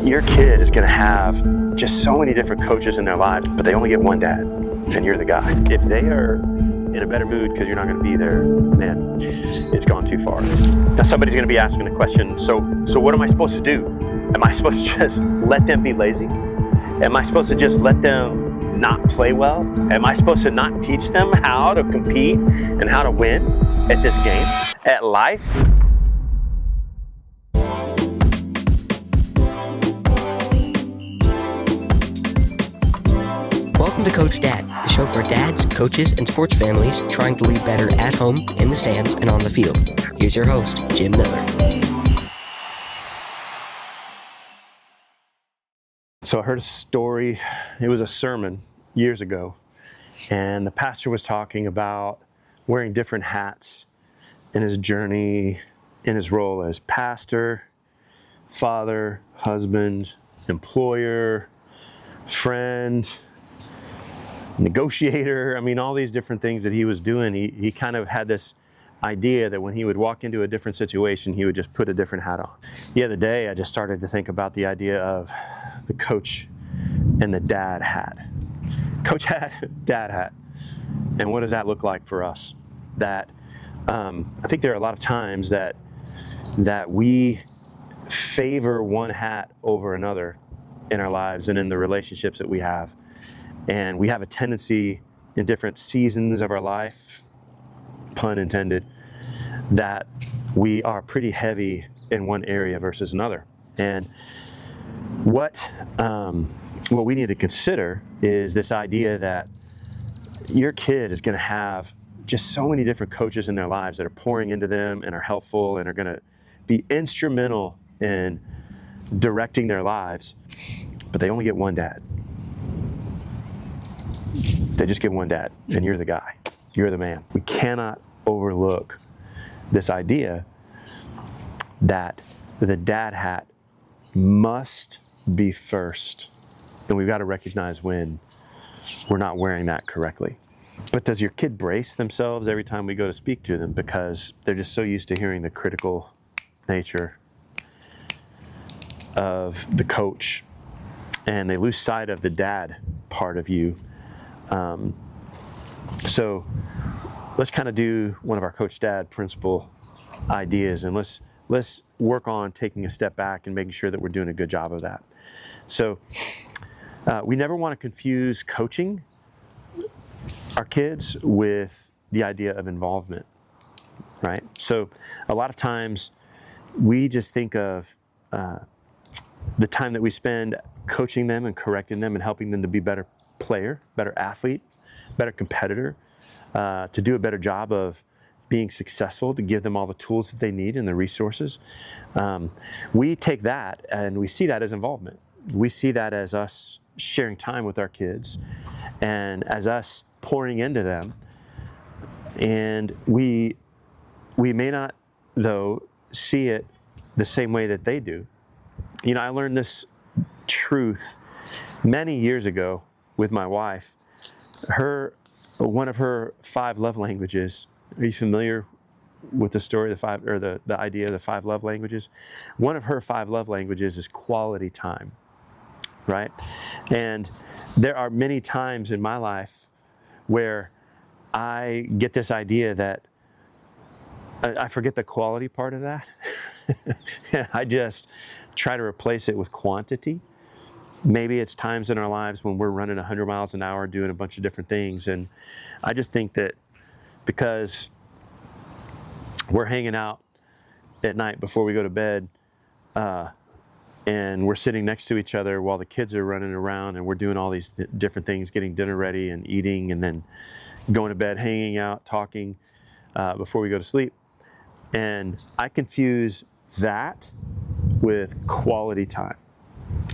Your kid is going to have just so many different coaches in their lives, but they only get one dad, and you're the guy. If they are in a better mood because you're not going to be there, man, it's gone too far. Now somebody's going to be asking the question, so what am I supposed to do? Am I supposed to just let them be lazy? Am I supposed to just let them not play well? Am I supposed to not teach them how to compete and how to win at this game, at life? Welcome to CoachDad, the show for dads, coaches, and sports families trying to lead better at home, in the stands, and on the field. Here's your host, Jim Miller. So I heard a story, it was a sermon years ago, and the pastor was talking about wearing different hats in his journey, in his role as pastor, father, husband, employer, friend, negotiator. I mean, all these different things that he was doing. He kind of had this idea that when he would walk into a different situation, he would just put a different hat on. The other day, I just started to think about the idea of the coach and the dad hat. Coach hat, dad hat. And what does that look like for us? That I think there are a lot of times that we favor one hat over another in our lives and in the relationships that we have. And we have a tendency in different seasons of our life, pun intended, that we are pretty heavy in one area versus another. And what we need to consider is this idea that your kid is going to have just so many different coaches in their lives that are pouring into them and are helpful and are going to be instrumental in directing their lives, but they only get one dad. They just get one dad, and you're the guy. You're the man. We cannot overlook this idea that the dad hat must be first, and we've got to recognize when we're not wearing that correctly. But does your kid brace themselves every time we go to speak to them because they're just so used to hearing the critical nature of the coach, and they lose sight of the dad part of you? So let's kind of do one of our CoachDad principle ideas, and let's work on taking a step back and making sure that we're doing a good job of that. So we never want to confuse coaching our kids with the idea of involvement, right? So a lot of times we just think of the time that we spend coaching them and correcting them and helping them to be better player, better athlete, better competitor, to do a better job of being successful, to give them all the tools that they need and the resources. We take that and we see that as involvement. We see that as us sharing time with our kids and as us pouring into them. And we may not, though, see it the same way that they do. You know, I learned this truth many years ago with my wife. One of her 5 love languages. Are you familiar with the story, the idea of the 5 love languages? One of her 5 love languages is quality time, right? And there are many times in my life where I get this idea that I forget the quality part of that. I just try to replace it with quantity. Maybe it's times in our lives when we're running 100 miles an hour doing a bunch of different things. And I just think that because we're hanging out at night before we go to bed and we're sitting next to each other while the kids are running around and we're doing all these different things, getting dinner ready and eating and then going to bed, hanging out, talking before we go to sleep. And I confuse that with quality time.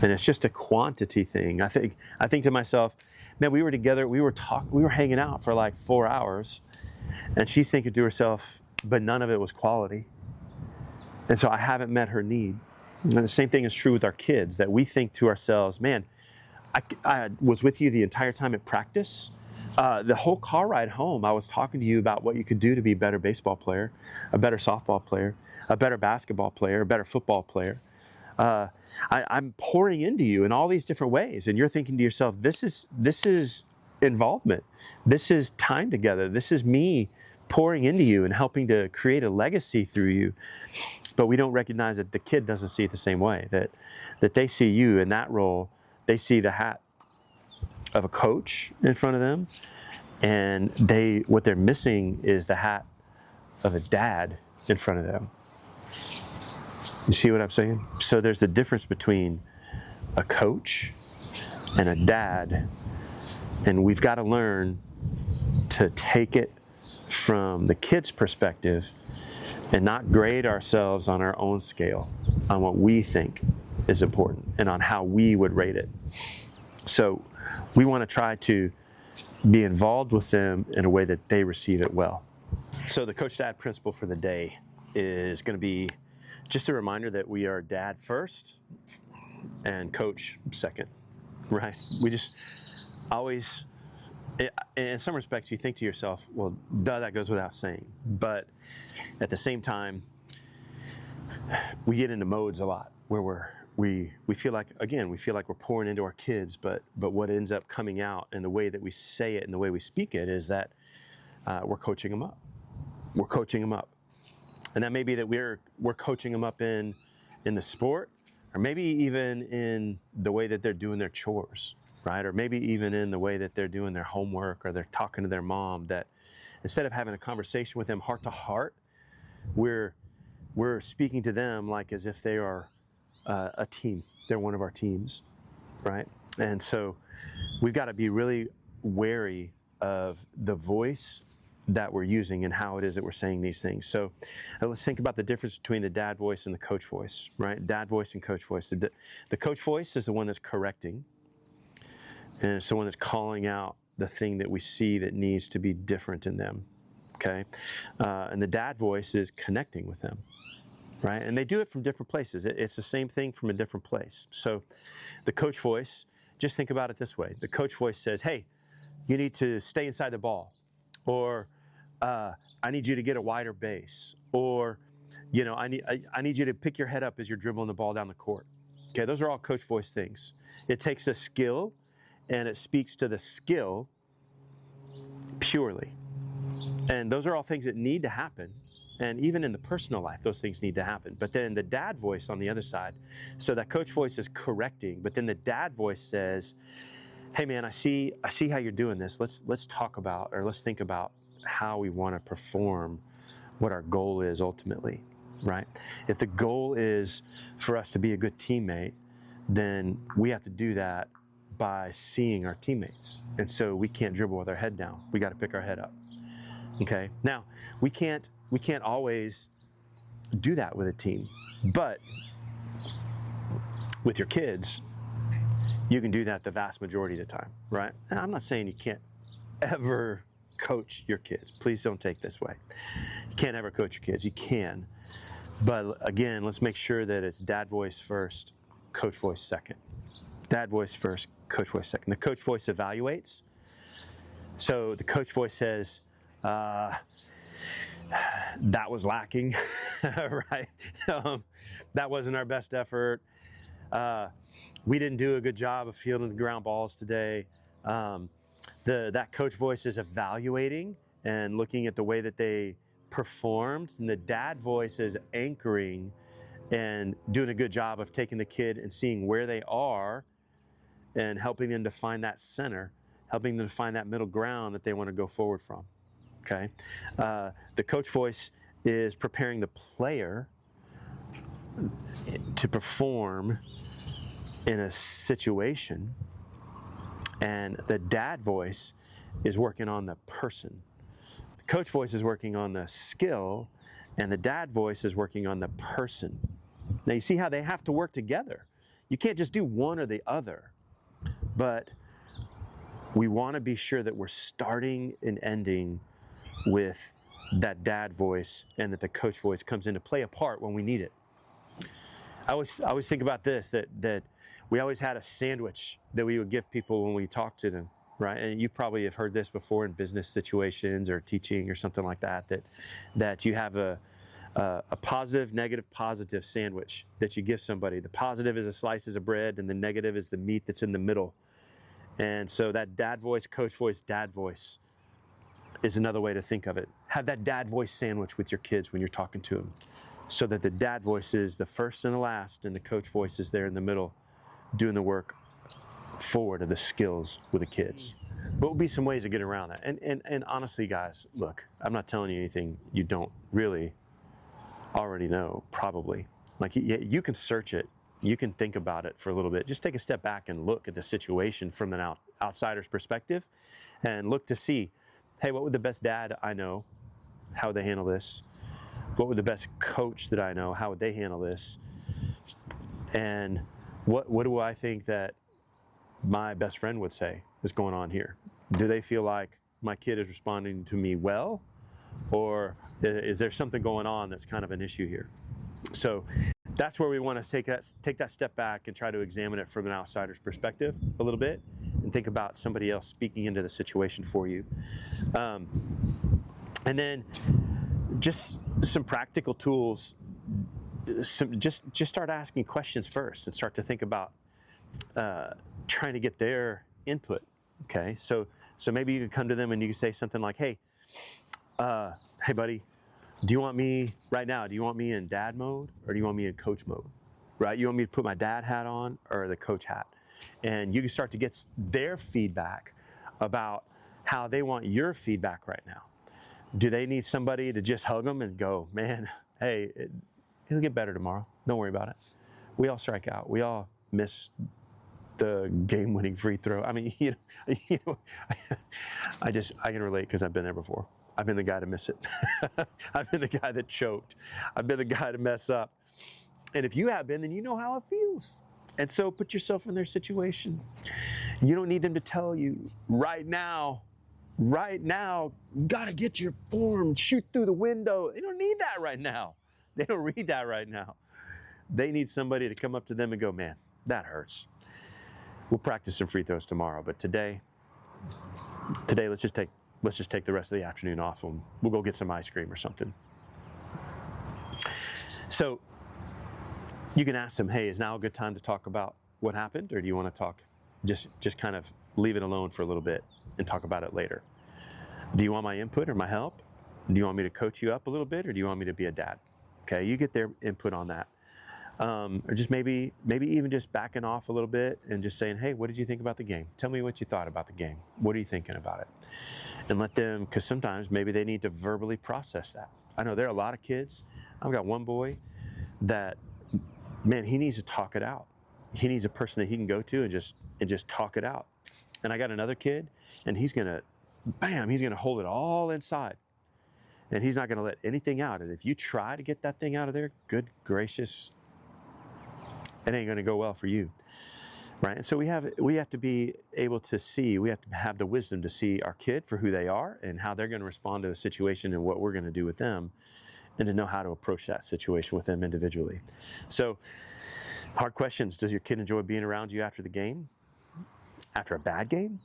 And it's just a quantity thing. I think to myself, man, we were together, we were hanging out for like 4 hours, and she's thinking to herself, but none of it was quality. And so I haven't met her need. And the same thing is true with our kids, that we think to ourselves, man, I was with you the entire time at practice. The whole car ride home, I was talking to you about what you could do to be a better baseball player, a better softball player, a better basketball player, a better football player. I'm pouring into you in all these different ways. And you're thinking to yourself, this is involvement. This is time together. This is me pouring into you and helping to create a legacy through you. But we don't recognize that the kid doesn't see it the same way, that they see you in that role. They see the hat of a coach in front of them, and what they're missing is the hat of a dad in front of them. You see what I'm saying? So there's a difference between a coach and a dad, and we've got to learn to take it from the kid's perspective and not grade ourselves on our own scale on what we think is important and on how we would rate it. So we want to try to be involved with them in a way that they receive it well. So the CoachDad principle for the day is going to be just a reminder that we are dad first and coach second, right? We just always, in some respects, you think to yourself, well, duh, that goes without saying. But at the same time, we get into modes a lot where we feel like, again, we feel like we're pouring into our kids, but what ends up coming out in the way that we say it and the way we speak it is that we're coaching them up. We're coaching them up. And that may be that we're coaching them up in the sport, or maybe even in the way that they're doing their chores, right? Or maybe even in the way that they're doing their homework, or they're talking to their mom, that instead of having a conversation with them heart to heart, we're speaking to them like as if they are a team. They're one of our teams, right? And so we've got to be really wary of the voice that we're using and how it is that we're saying these things. So let's think about the difference between the dad voice and the coach voice, right? Dad voice and coach voice. The coach voice is the one that's correcting, and it's the one that's calling out the thing that we see that needs to be different in them, okay? And the dad voice is connecting with them, right? And they do it from different places. It's the same thing from a different place. So the coach voice, just think about it this way. The coach voice says, hey, you need to stay inside the ball, or I need you to get a wider base, or I need you to pick your head up as you're dribbling the ball down the court. Okay, those are all coach voice things. It takes a skill and it speaks to the skill purely. And those are all things that need to happen. And even in the personal life, those things need to happen. But then the dad voice on the other side, so that coach voice is correcting, but then the dad voice says, hey man, I see how you're doing this. Let's talk about, or let's think about how we want to perform what our goal is ultimately, right? If the goal is for us to be a good teammate, then we have to do that by seeing our teammates. And so we can't dribble with our head down. We got to pick our head up. Okay? Now, we can't always do that with a team, but with your kids, you can do that the vast majority of the time, right? And I'm not saying you can't ever coach your kids. Please don't take this way. You can't ever coach your kids. You can. But again, let's make sure that it's dad voice first, coach voice second. Dad voice first, coach voice second. The coach voice evaluates. So the coach voice says, that was lacking, right? That wasn't our best effort. We didn't do a good job of fielding the ground balls today. That coach voice is evaluating and looking at the way that they performed, and the dad voice is anchoring and doing a good job of taking the kid and seeing where they are and helping them to find that center, helping them to find that middle ground that they want to go forward from. Okay, the coach voice is preparing the player to perform in a situation, and the dad voice is working on the person. The coach voice is working on the skill, and the dad voice is working on the person. Now you see how they have to work together. You can't just do one or the other, but we want to be sure that we're starting and ending with that dad voice, and that the coach voice comes in to play a part when we need it. I always think about this, that we always had a sandwich that we would give people when we talked to them, right? And you probably have heard this before in business situations or teaching or something like that, that you have a a positive, negative, positive sandwich that you give somebody. The positive is a slices of bread, and the negative is the meat that's in the middle. And so that dad voice, coach voice, dad voice is another way to think of it. Have that dad voice sandwich with your kids when you're talking to them, so that the dad voice is the first and the last, and the coach voice is there in the middle, doing the work forward of the skills with the kids. What would be some ways to get around that? And honestly, guys, look, I'm not telling you anything you don't really already know, probably. Like, you can search it, you can think about it for a little bit. Just take a step back and look at the situation from an outsider's perspective, and look to see, hey, what would the best dad I know, how would they handle this? What would the best coach that I know, how would they handle this? And what do I think that my best friend would say is going on here? Do they feel like my kid is responding to me well? Or is there something going on that's kind of an issue here? So that's where we want to take that step back and try to examine it from an outsider's perspective a little bit, and think about somebody else speaking into the situation for you. And then just some practical tools. Just start asking questions first, and start to think about trying to get their input. Okay, so maybe you could come to them and you can say something like, hey buddy, do you want me right now, do you want me in dad mode, or do you want me in coach mode? Right? You want me to put my dad hat on or the coach hat? And you can start to get their feedback about how they want your feedback right now. Do they need somebody to just hug them and go, man, hey, it'll get better tomorrow, don't worry about it. We all strike out, we all miss the game-winning free throw. I mean, I can relate, because I've been there before. I've been the guy to miss it. I've been the guy that choked. I've been the guy to mess up. And if you have been, then you know how it feels. And so put yourself in their situation. You don't need them to tell you right now, you gotta get your form, shoot through the window. They don't need that right now. They don't read that right now. They need somebody to come up to them and go, man, that hurts. We'll practice some free throws tomorrow, but today let's just take the rest of the afternoon off, and we'll go get some ice cream or something. So you can ask them, hey, is now a good time to talk about what happened, or do you want to talk, just kind of leave it alone for a little bit and talk about it later? Do you want my input or my help? Do you want me to coach you up a little bit, or do you want me to be a dad? Okay, you get their input on that. Or just maybe even just backing off a little bit and just saying, hey, what did you think about the game? Tell me what you thought about the game. What are you thinking about it? And let them, because sometimes maybe they need to verbally process that. I know there are a lot of kids. I've got one boy that, man, he needs to talk it out. He needs a person that he can go to and just talk it out. And I got another kid, and he's gonna hold it all inside. And he's not gonna let anything out. And if you try to get that thing out of there, good gracious, it ain't gonna go well for you, right? And so we have to be able to see, we have to have the wisdom to see our kid for who they are and how they're gonna respond to a situation and what we're gonna do with them, and to know how to approach that situation with them individually. So, hard questions. Does your kid enjoy being around you after the game? After a bad game?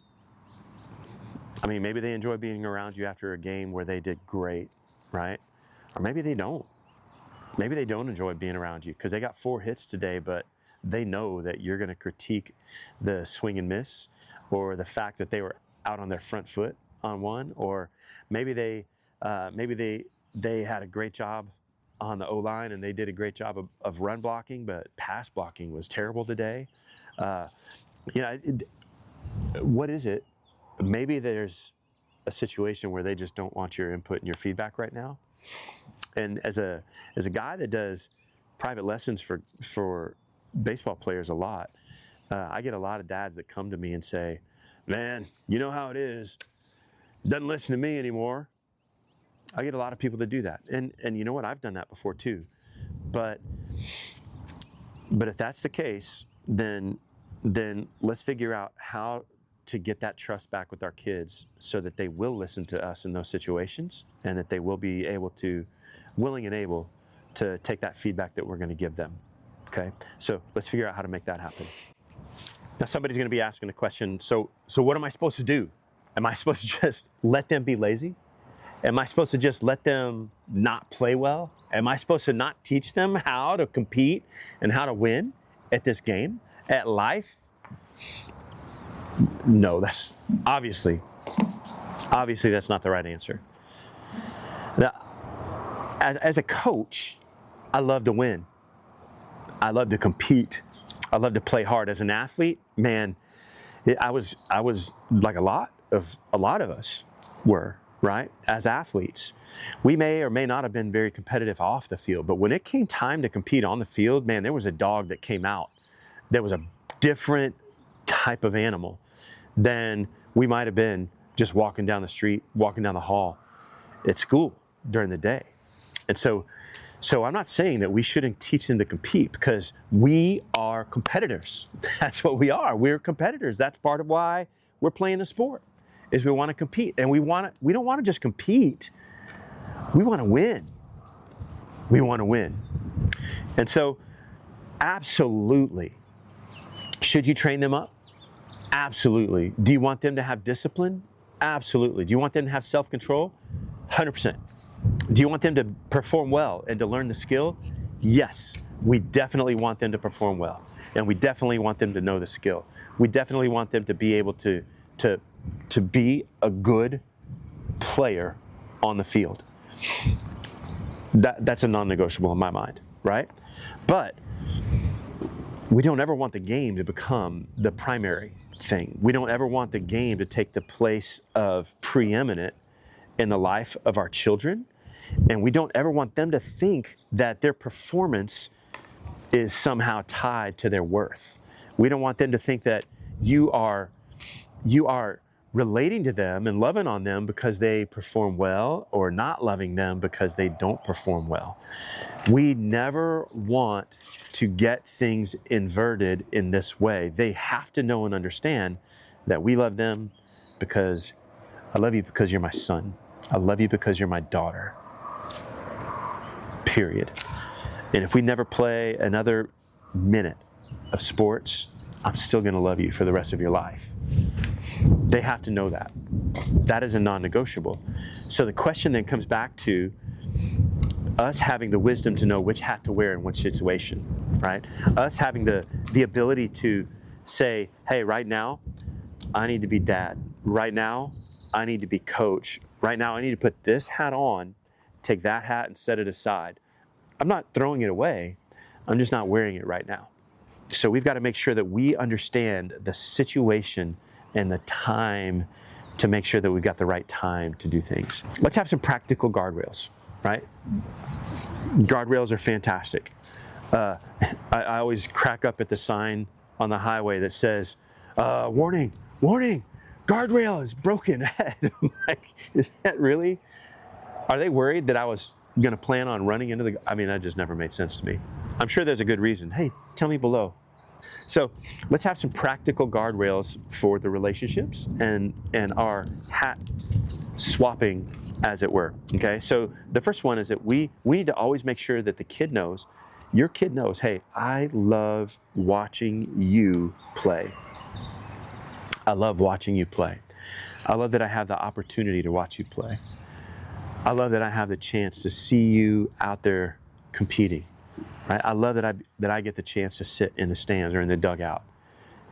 I mean, maybe they enjoy being around you after a game where they did great, right? Or maybe they don't. Maybe they don't enjoy being around you because they got 4 hits today, but they know that you're going to critique the swing and miss, or the fact that they were out on their front foot on one, or maybe they had a great job on the O-line and they did a great job of run blocking, but pass blocking was terrible today. What is it? Maybe there's a situation where they just don't want your input and your feedback right now. And as a guy that does private lessons for baseball players a lot, I get a lot of dads that come to me and say, man, you know how it is. Doesn't listen to me anymore. I get a lot of people that do that. And you know what? I've done that before too. But if that's the case, then let's figure out how to get that trust back with our kids so that they will listen to us in those situations, and that they will be willing and able to take that feedback that we're going to give them. Okay? So let's figure out how to make that happen. Now somebody's going to be asking the question, so what am I supposed to do? Am I supposed to just let them be lazy? Am I supposed to just let them not play well Am I supposed to not teach them how to compete and how to win at this game, at life? No, that's obviously that's not the right answer. Now, as a coach, I love to win. I love to compete. I love to play hard. As an athlete, man, I was like a lot of us were, right? As athletes, we may or may not have been very competitive off the field, but when it came time to compete on the field, man, there was a dog that came out. There was a different type of animal than we might have been just walking down the street, walking down the hall at school during the day. And so I'm not saying that we shouldn't teach them to compete, because we are competitors. That's what we are. We're competitors. That's part of why we're playing the sport, is we want to compete. And we don't want to just compete. We want to win. We want to win. And so absolutely, should you train them up? Absolutely. Do you want them to have discipline? Absolutely. Do you want them to have self-control? 100%. Do you want them to perform well and to learn the skill? Yes, we definitely want them to perform well, and we definitely want them to know the skill. We definitely want them to be able to be a good player on the field. That's a non-negotiable in my mind, right? But we don't ever want the game to become the primary thing. We don't ever want the game to take the place of preeminent in the life of our children. And we don't ever want them to think that their performance is somehow tied to their worth. We don't want them to think that you are relating to them and loving on them because they perform well, or not loving them because they don't perform well. We never want to get things inverted in this way. They have to know and understand that we love them because I love you because you're my son. I love you because you're my daughter. Period. And if we never play another minute of sports, I'm still going to love you for the rest of your life. They have to know that. That is a non-negotiable. So the question then comes back to us having the wisdom to know which hat to wear in which situation, right? Us having the ability to say, hey, right now, I need to be dad. Right now, I need to be coach. Right now, I need to put this hat on, take that hat and set it aside. I'm not throwing it away. I'm just not wearing it right now. So we've got to make sure that we understand the situation and the time to make sure that we've got the right time to do things. Let's have some practical guardrails, right? Guardrails are fantastic. I always crack up at the sign on the highway that says, warning, warning, guardrail is broken ahead. I'm like, is that really? Are they worried that I was going to plan on running into the, I mean, that just never made sense to me. I'm sure there's a good reason. Hey, tell me below. So let's have some practical guardrails for the relationships and our hat swapping, as it were. Okay, so the first one is that we need to always make sure that the kid knows, your kid knows, hey, I love watching you play. I love watching you play. I love that I have the opportunity to watch you play. I love that I have the chance to see you out there competing. Right? I love that I get the chance to sit in the stands or in the dugout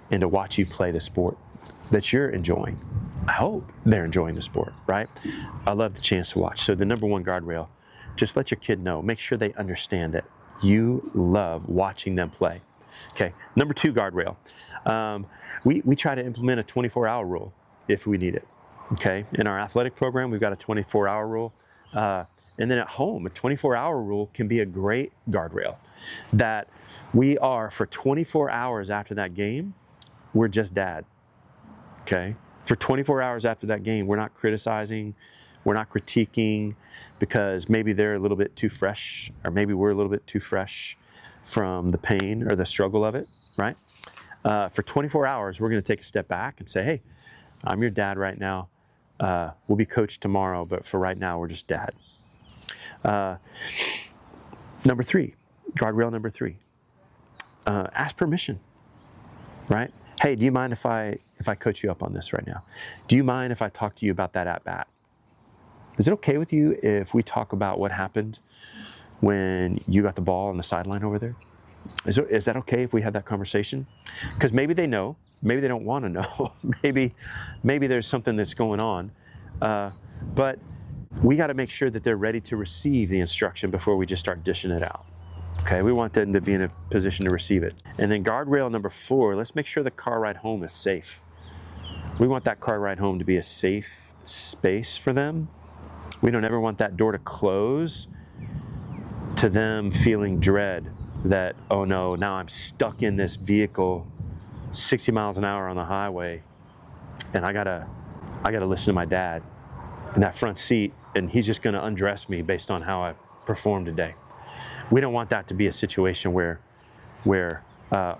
and to watch you play the sport that you're enjoying. I hope they're enjoying the sport, right? I love the chance to watch. So the number one guardrail, just let your kid know. Make sure they understand that you love watching them play. Okay, number two guardrail. We try to implement a 24-hour rule if we need it. Okay, in our athletic program, we've got a 24-hour rule. And then at home, a 24-hour rule can be a great guardrail that we are, for 24 hours after that game, we're just dad. Okay, for 24 hours after that game, we're not criticizing, we're not critiquing, because maybe they're a little bit too fresh, or maybe we're a little bit too fresh from the pain or the struggle of it, right? For 24 hours, we're going to take a step back and say, hey, I'm your dad right now. We'll be coach tomorrow, but for right now, we're just dad. Number three, guardrail number three, ask permission, right? Hey, do you mind if I coach you up on this right now? Do you mind if I talk to you about that at bat? Is it okay with you if we talk about what happened when you got the ball on the sideline over there? Is that okay if we have that conversation? Because maybe they know, maybe they don't want to know, maybe there's something that's going on, but we got to make sure that they're ready to receive the instruction before we just start dishing it out. Okay, we want them to be in a position to receive it. And then guardrail number 4, let's make sure the car ride home is safe. We want that car ride home to be a safe space for them. We don't ever want that door to close to them feeling dread that, oh no, now I'm stuck in this vehicle 60 miles an hour on the highway, and I gotta listen to my dad in that front seat, and he's just gonna undress me based on how I performed today. We don't want that to be a situation where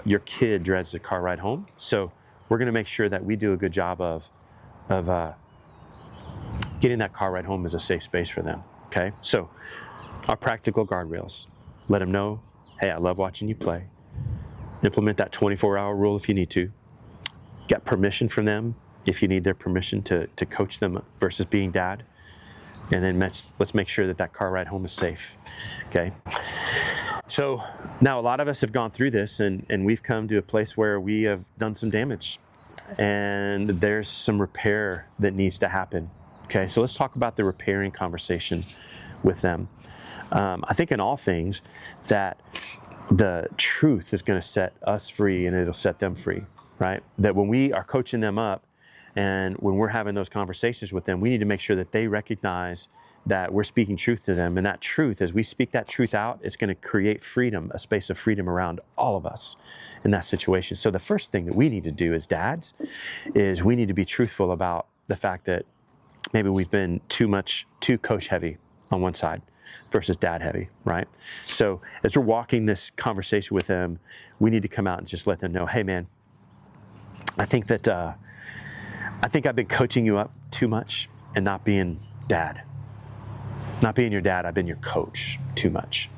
your kid dreads the car ride home. So we're gonna make sure that we do a good job of getting that car ride home as a safe space for them, okay? So our practical guardrails: let them know, hey, I love watching you play. Implement that 24-hour rule if you need to. Get permission from them if you need their permission to coach them versus being dad. And then let's make sure that that car ride home is safe, okay? So now a lot of us have gone through this, and we've come to a place where we have done some damage, and there's some repair that needs to happen, okay? So let's talk about the repairing conversation with them. I think in all things that the truth is going to set us free, and it'll set them free, right? That when we are coaching them up and when we're having those conversations with them, we need to make sure that they recognize that we're speaking truth to them. And that truth, as we speak that truth out, it's going to create freedom, a space of freedom around all of us in that situation. So the first thing that we need to do as dads is we need to be truthful about the fact that maybe we've been too coach heavy on one side versus dad heavy, right? So as we're walking this conversation with them, we need to come out and just let them know, hey man, I think I've been coaching you up too much and not being dad. Not being your dad, I've been your coach too much.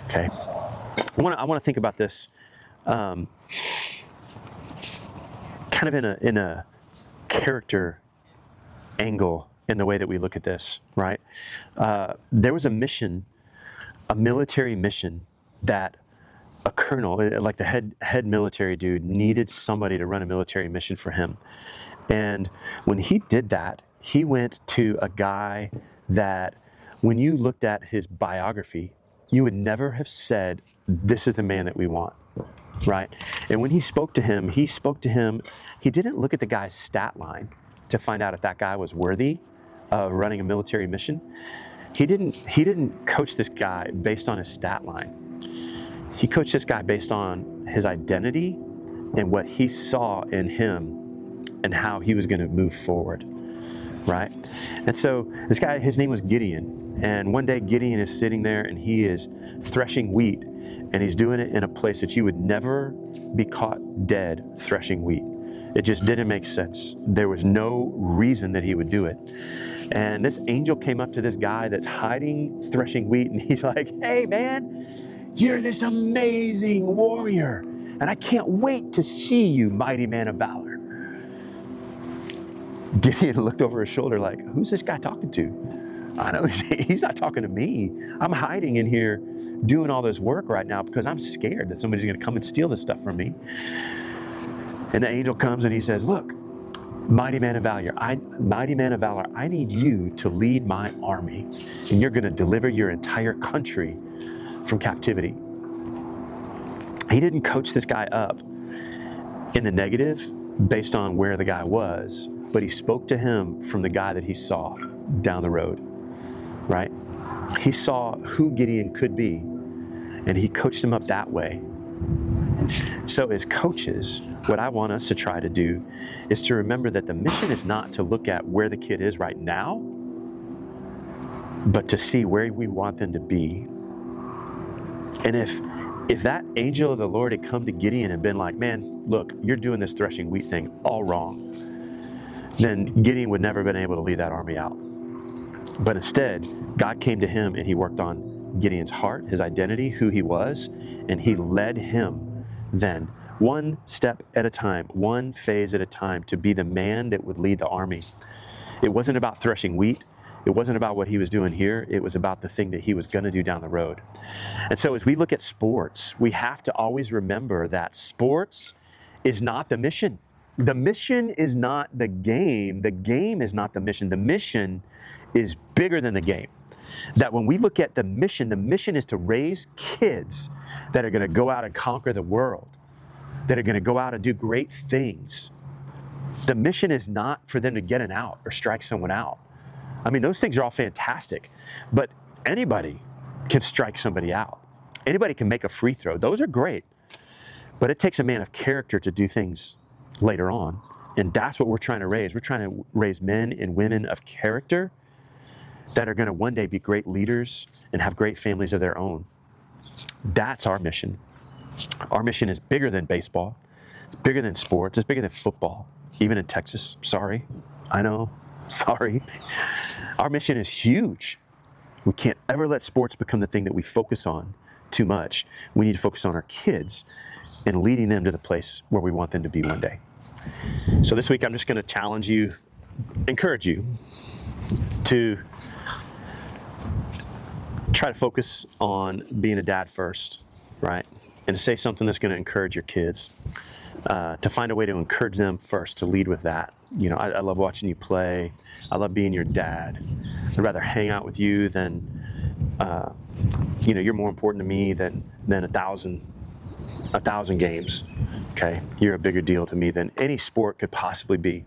Okay. I want to think about this kind of in a character angle in the way that we look at this, right? There was a military mission that a colonel, like the head military dude, needed somebody to run a military mission for him. And when he did that, he went to a guy that when you looked at his biography, you would never have said, this is the man that we want, right? And when he spoke to him, he didn't look at the guy's stat line to find out if that guy was worthy of running a military mission. He didn't coach this guy based on his stat line. He coached this guy based on his identity and what he saw in him and how he was going to move forward, right? And so this guy, his name was Gideon. And one day Gideon is sitting there and he is threshing wheat, and he's doing it in a place that you would never be caught dead threshing wheat. It just didn't make sense. There was no reason that he would do it. And this angel came up to this guy that's hiding, threshing wheat, and he's like, hey man, you're this amazing warrior, and I can't wait to see you, mighty man of valor. Gideon looked over his shoulder like, who's this guy talking to? I know he's not talking to me. I'm hiding in here doing all this work right now because I'm scared that somebody's going to come and steal this stuff from me. And the angel comes and he says, look, mighty man of valor, I need you to lead my army, and you're going to deliver your entire country from captivity. He didn't coach this guy up in the negative based on where the guy was, but he spoke to him from the guy that he saw down the road, right? He saw who Gideon could be, and he coached him up that way. So as coaches, what I want us to try to do is to remember that the mission is not to look at where the kid is right now, but to see where we want them to be. And if that angel of the Lord had come to Gideon and been like, man, look, you're doing this threshing wheat thing all wrong, then Gideon would never have been able to lead that army out. But instead, God came to him and he worked on Gideon's heart, his identity, who he was, and he led him then one step at a time, one phase at a time, to be the man that would lead the army. It wasn't about threshing wheat. It wasn't about what he was doing here. It was about the thing that he was going to do down the road. And so as we look at sports, we have to always remember that sports is not the mission. The mission is not the game. The game is not the mission. The mission is bigger than the game. That when we look at the mission is to raise kids that are going to go out and conquer the world, that are going to go out and do great things. The mission is not for them to get an out or strike someone out. I mean, those things are all fantastic, but anybody can strike somebody out. Anybody can make a free throw. Those are great, but it takes a man of character to do things later on, and that's what we're trying to raise. We're trying to raise men and women of character that are going to one day be great leaders and have great families of their own. That's our mission. Our mission is bigger than baseball. It's bigger than sports. It's bigger than football, even in Texas. Sorry, I know. Sorry. Our mission is huge. We can't ever let sports become the thing that we focus on too much. We need to focus on our kids and leading them to the place where we want them to be one day. So this week, I'm just going to challenge you, encourage you to try to focus on being a dad first, right? And to say something that's going to encourage your kids, to find a way to encourage them first, to lead with that. You know, I love watching you play. I love being your dad. I'd rather hang out with you than, you're more important to me than 1,000 games. Okay, you're a bigger deal to me than any sport could possibly be.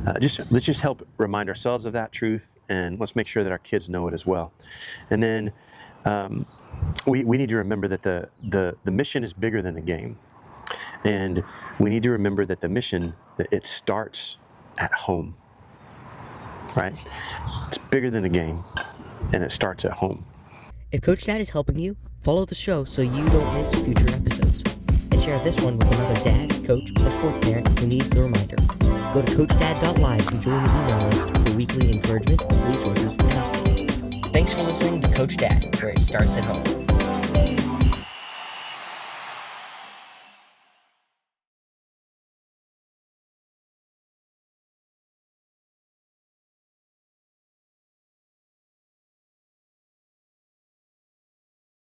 Let's just help remind ourselves of that truth, and let's make sure that our kids know it as well. And then we need to remember that the mission is bigger than the game, and we need to remember that the mission, it starts at home, right? It's bigger than the game, and it starts at home. If CoachDad is helping you, follow the show so you don't miss future episodes. And share this one with another dad, coach, or sports parent who needs the reminder. Go to CoachDad.live and join the email list for weekly encouragement, resources, and updates. Thanks for listening to Coach Dad, where it starts at home.